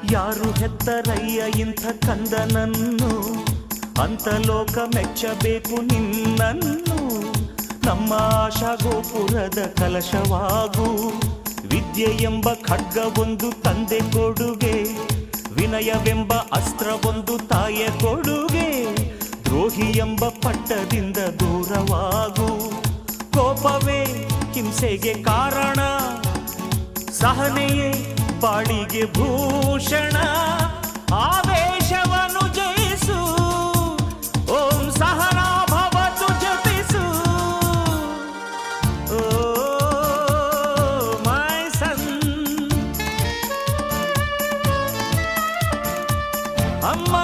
ಯಾರು ಹೆತ್ತರಯ್ಯ ಇಂಥ ಕಂದನನ್ನು, ಅಂತ ಲೋಕ ಮೆಚ್ಚಬೇಕು ನಿನ್ನನ್ನು. ನಮ್ಮ ಆಶಾ ಗೋಪುರದ ಕಲಶವಾಗು, ವಿದ್ಯೆ ಎಂಬ ಖಡ್ಗವೊಂದು ತಂದೆ ಕೊಡುಗೆ, ವಿನಯವೆಂಬ ಅಸ್ತ್ರವೊಂದು ತಾಯ ಕೊಡುಗೆ. ದ್ರೋಹಿ ಎಂಬ ಪಟ್ಟದಿಂದ ದೂರವಾಗು, ಕೋಪವೇ ಹಿಂಸೆಗೆ ಕಾರಣ, ಸಹನೆಯೇ ಬಾಳಿಗೆ ಭೂಷಣ. ಆವೇಶವನ್ನು ಜಯಿಸು, ಓಂ ಸಹನಾ ಭವತು ಜಪಿಸು. ಓ ಮೈ ಸನ್, ಅಮ್ಮ